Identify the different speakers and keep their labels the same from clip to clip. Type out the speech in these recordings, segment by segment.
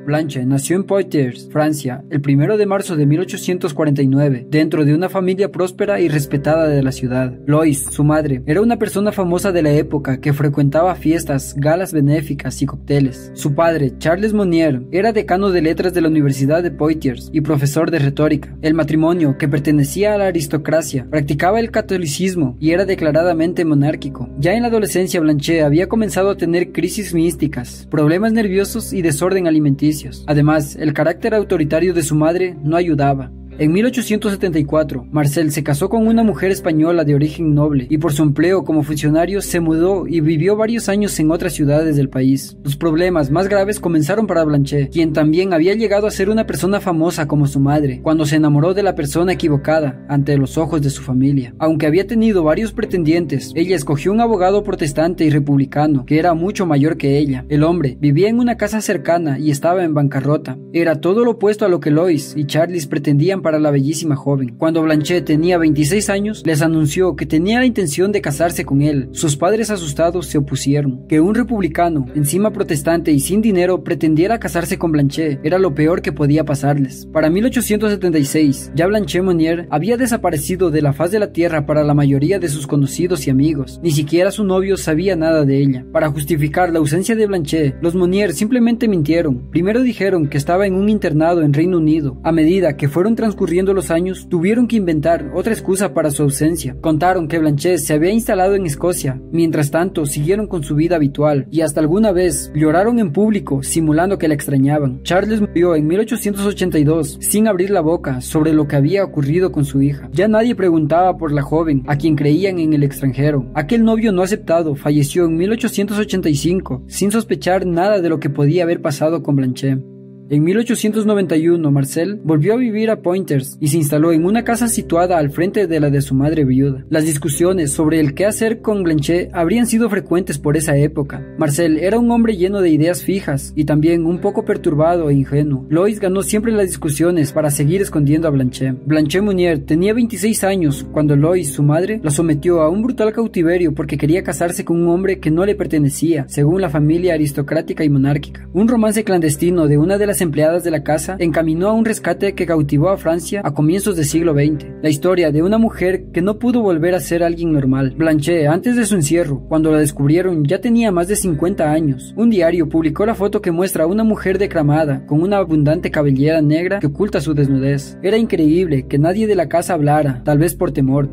Speaker 1: Blanche nació en Poitiers, Francia, el 1 de marzo de 1849, dentro de una familia próspera y respetada de la ciudad. Lois, su madre, era una persona famosa de la época que frecuentaba fiestas, galas benéficas y cócteles. Su padre, Charles Monnier, era decano de letras de la Universidad de Poitiers y profesor de retórica. El matrimonio, que pertenecía a la aristocracia, practicaba el catolicismo y era declaradamente monárquico. Ya en la adolescencia, Blanche había comenzado a tener crisis místicas, problemas nerviosos y desorden alimenticios. Además, el carácter autoritario de su madre no ayudaba. En 1874, Marcel se casó con una mujer española de origen noble y por su empleo como funcionario se mudó y vivió varios años en otras ciudades del país. Los problemas más graves comenzaron para Blanche, quien también había llegado a ser una persona famosa como su madre, cuando se enamoró de la persona equivocada ante los ojos de su familia. Aunque había tenido varios pretendientes, ella escogió un abogado protestante y republicano que era mucho mayor que ella. El hombre vivía en una casa cercana y estaba en bancarrota. Era todo lo opuesto a lo que Lois y Charles pretendían para la bellísima joven. Cuando Blanche tenía 26 años, les anunció que tenía la intención de casarse con él. Sus padres, asustados, se opusieron. Que un republicano, encima protestante y sin dinero, pretendiera casarse con Blanche era lo peor que podía pasarles. Para 1876, ya Blanche Monnier había desaparecido de la faz de la tierra para la mayoría de sus conocidos y amigos. Ni siquiera su novio sabía nada de ella. Para justificar la ausencia de Blanche, los Monnier simplemente mintieron. Primero dijeron que estaba en un internado en Reino Unido. A medida que fueron transcurriendo los años, tuvieron que inventar otra excusa para su ausencia. Contaron que Blanche se había instalado en Escocia. Mientras tanto, siguieron con su vida habitual y hasta alguna vez lloraron en público, simulando que la extrañaban. Charles murió en 1882 sin abrir la boca sobre lo que había ocurrido con su hija. Ya nadie preguntaba por la joven, a quien creían en el extranjero. Aquel novio no aceptado falleció en 1885 sin sospechar nada de lo que podía haber pasado con Blanche. En 1891, Marcel volvió a vivir a Poitiers y se instaló en una casa situada al frente de la de su madre viuda. Las discusiones sobre el qué hacer con Blanche habrían sido frecuentes por esa época. Marcel era un hombre lleno de ideas fijas y también un poco perturbado e ingenuo. Lois ganó siempre las discusiones para seguir escondiendo a Blanche. Blanche Monnier tenía 26 años cuando Lois, su madre, la sometió a un brutal cautiverio porque quería casarse con un hombre que no le pertenecía, según la familia aristocrática y monárquica. Un romance clandestino de una de las empleadas de la casa encaminó a un rescate que cautivó a Francia a comienzos del siglo XX. La historia de una mujer que no pudo volver a ser alguien normal. Blanche, antes de su encierro, cuando la descubrieron, ya tenía más de 50 años. Un diario publicó la foto que muestra a una mujer decramada, con una abundante cabellera negra que oculta su desnudez. Era increíble que nadie de la casa hablara, tal vez por temor.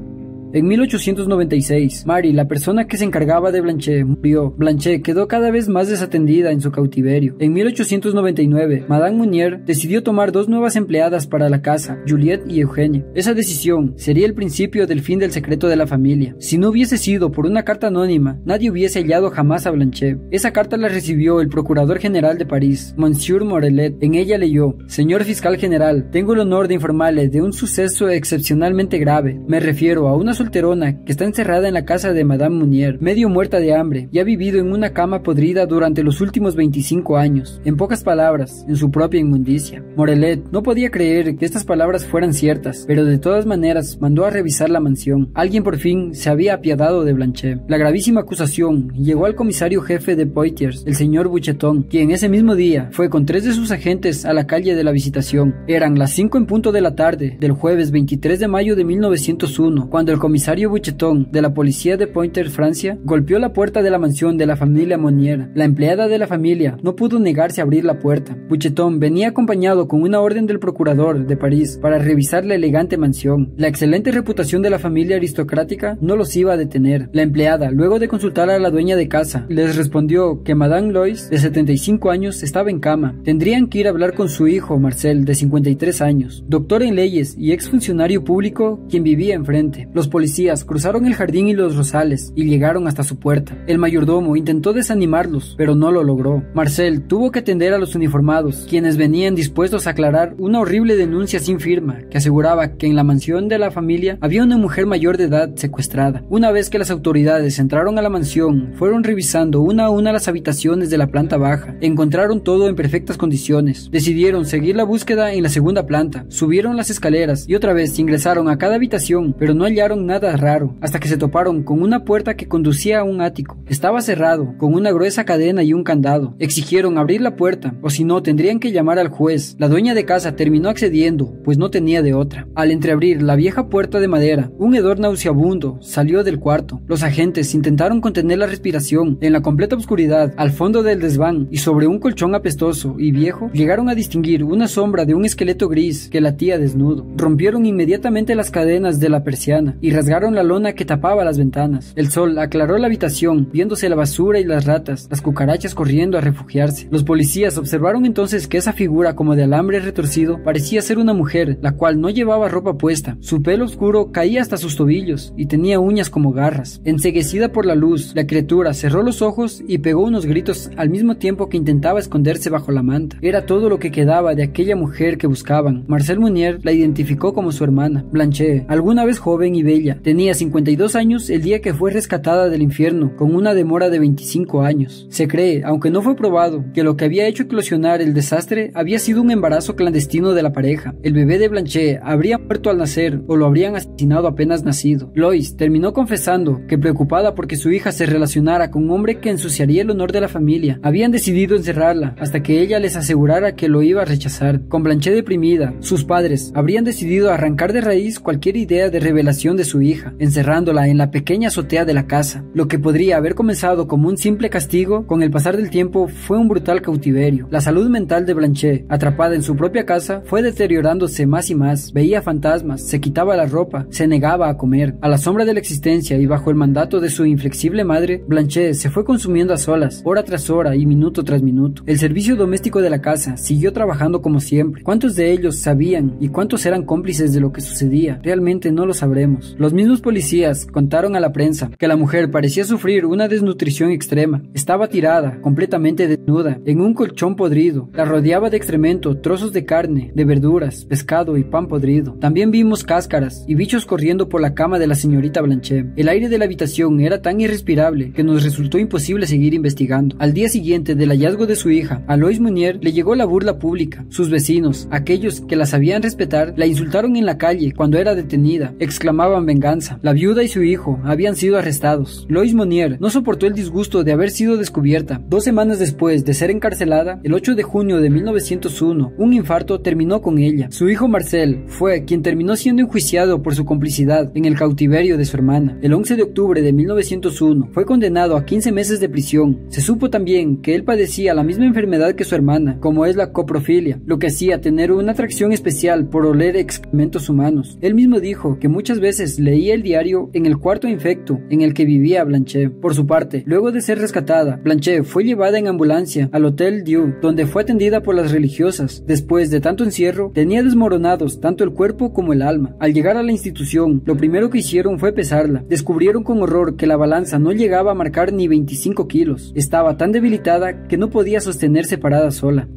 Speaker 1: En 1896, Mary, la persona que se encargaba de Blanche, murió. Blanche quedó cada vez más desatendida en su cautiverio. En 1899, Madame Monnier decidió tomar dos nuevas empleadas para la casa, Juliette y Eugenie. Esa decisión sería el principio del fin del secreto de la familia. Si no hubiese sido por una carta anónima, nadie hubiese hallado jamás a Blanche. Esa carta la recibió el procurador general de París, Monsieur Morelet. En ella leyó: Señor fiscal general, tengo el honor de informarle de un suceso excepcionalmente grave. Me refiero a una solterona que está encerrada en la casa de Madame Monnier, medio muerta de hambre, y ha vivido en una cama podrida durante los últimos 25 años. En pocas palabras, en su propia inmundicia. Morelet no podía creer que estas palabras fueran ciertas, pero de todas maneras mandó a revisar la mansión. Alguien por fin se había apiadado de Blanche. La gravísima acusación llegó al comisario jefe de Poitiers, el señor Bucheton, quien ese mismo día fue con 3 de sus agentes a la calle de la Visitación. Eran las 5 en punto de la tarde del jueves 23 de mayo de 1901, cuando el comisario Bucheton de la policía de Poitiers, Francia, golpeó la puerta de la mansión de la familia Monnier. La empleada de la familia no pudo negarse a abrir la puerta. Bucheton venía acompañado con una orden del procurador de París para revisar la elegante mansión. La excelente reputación de la familia aristocrática no los iba a detener. La empleada, luego de consultar a la dueña de casa, les respondió que Madame Lois, de 75 años, estaba en cama. Tendrían que ir a hablar con su hijo, Marcel, de 53 años, doctor en leyes y exfuncionario público, quien vivía enfrente. Los policías cruzaron el jardín y los rosales y llegaron hasta su puerta. El mayordomo intentó desanimarlos, pero no lo logró. Marcel tuvo que atender a los uniformados, quienes venían dispuestos a aclarar una horrible denuncia sin firma que aseguraba que en la mansión de la familia había una mujer mayor de edad secuestrada. Una vez que las autoridades entraron a la mansión, fueron revisando una a una las habitaciones de la planta baja. Encontraron todo en perfectas condiciones. Decidieron seguir la búsqueda en la segunda planta. Subieron las escaleras y otra vez ingresaron a cada habitación, pero no hallaron vieron nada raro, hasta que se toparon con una puerta que conducía a un ático. Estaba cerrado, con una gruesa cadena y un candado. Exigieron abrir la puerta, o si no tendrían que llamar al juez. La dueña de casa terminó accediendo, pues no tenía de otra. Al entreabrir la vieja puerta de madera, un hedor nauseabundo salió del cuarto. Los agentes intentaron contener la respiración. En la completa oscuridad, al fondo del desván y sobre un colchón apestoso y viejo, llegaron a distinguir una sombra de un esqueleto gris que latía desnudo. Rompieron inmediatamente las cadenas de la persiana y rasgaron la lona que tapaba las ventanas. El sol aclaró la habitación, viéndose la basura y las ratas, las cucarachas corriendo a refugiarse. Los policías observaron entonces que esa figura como de alambre retorcido parecía ser una mujer, la cual no llevaba ropa puesta. Su pelo oscuro caía hasta sus tobillos y tenía uñas como garras. Enceguecida por la luz, la criatura cerró los ojos y pegó unos gritos al mismo tiempo que intentaba esconderse bajo la manta. Era todo lo que quedaba de aquella mujer que buscaban. Marcel Munier la identificó como su hermana, Blanche, alguna vez joven y bella. Tenía 52 años el día que fue rescatada del infierno, con una demora de 25 años. Se cree, aunque no fue probado, que lo que había hecho eclosionar el desastre había sido un embarazo clandestino de la pareja. El bebé de Blanche habría muerto al nacer o lo habrían asesinado apenas nacido. Lois terminó confesando que, preocupada porque su hija se relacionara con un hombre que ensuciaría el honor de la familia, habían decidido encerrarla hasta que ella les asegurara que lo iba a rechazar. Con Blanche deprimida, sus padres habrían decidido arrancar de raíz cualquier idea de revelación de su hija, encerrándola en la pequeña azotea de la casa. Lo que podría haber comenzado como un simple castigo, con el pasar del tiempo fue un brutal cautiverio. La salud mental de Blanche, atrapada en su propia casa, fue deteriorándose más y más. Veía fantasmas, se quitaba la ropa, se negaba a comer. A la sombra de la existencia y bajo el mandato de su inflexible madre, Blanche se fue consumiendo a solas, hora tras hora y minuto tras minuto. El servicio doméstico de la casa siguió trabajando como siempre. ¿Cuántos de ellos sabían y cuántos eran cómplices de lo que sucedía? Realmente no lo sabremos. Los mismos policías contaron a la prensa que la mujer parecía sufrir una desnutrición extrema. Estaba tirada, completamente desnuda, en un colchón podrido. La rodeaba de excremento, trozos de carne, de verduras, pescado y pan podrido. También vimos cáscaras y bichos corriendo por la cama de la señorita Blanche. El aire de la habitación era tan irrespirable que nos resultó imposible seguir investigando. Al día siguiente del hallazgo de su hija, a Lois Munier le llegó la burla pública. Sus vecinos, aquellos que la sabían respetar, la insultaron en la calle cuando era detenida. Exclamaban venganza. La viuda y su hijo habían sido arrestados. Lois Munier no soportó el disgusto de haber sido descubierta. 2 semanas después de ser encarcelada, el 8 de junio de 1901, un infarto terminó con ella. Su hijo Marcel fue quien terminó siendo enjuiciado por su complicidad en el cautiverio de su hermana. El 11 de octubre de 1901 fue condenado a 15 meses de prisión. Se supo también que él padecía la misma enfermedad que su hermana, como es la coprofilia, lo que hacía tener una atracción especial por oler excrementos humanos. Él mismo dijo que muchas veces leía el diario en el cuarto infecto en el que vivía Blanche. Por su parte, luego de ser rescatada, Blanche fue llevada en ambulancia al Hotel Dieu, donde fue atendida por las religiosas. Después de tanto encierro, tenía desmoronados tanto el cuerpo como el alma. Al llegar a la institución, lo primero que hicieron fue pesarla. Descubrieron con horror que la balanza no llegaba a marcar ni 25 kilos. Estaba tan debilitada que no podía sostenerse parada sola.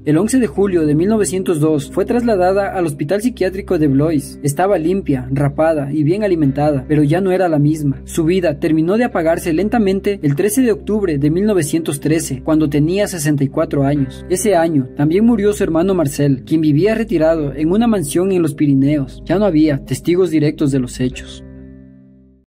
Speaker 1: El 11 de julio de 1902 fue trasladada al hospital psiquiátrico de Blois. Estaba limpia, rapada y bien alimentada, pero ya no era la misma. Su vida terminó de apagarse lentamente el 13 de octubre de 1913, cuando tenía 64 años. Ese año también murió su hermano Marcel, quien vivía retirado en una mansión en los Pirineos. Ya no había testigos directos de los hechos.